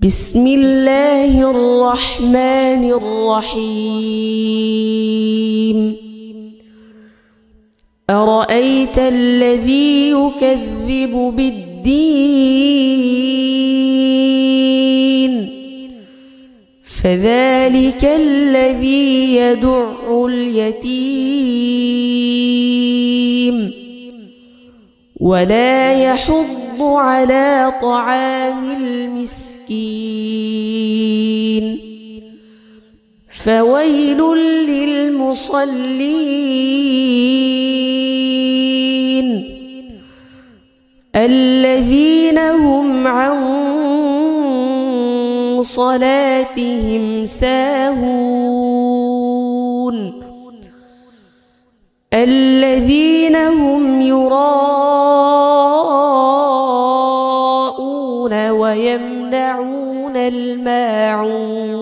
بسم الله الرحمن الرحيم أرأيت الذي يكذب بالدين فذلك الذي يدع اليتيم ولا يحض على طعام المسكين فويل للمصلين الذين هم عن صلاتهم ساهون الذين هم يراءون ويمنعون الماعون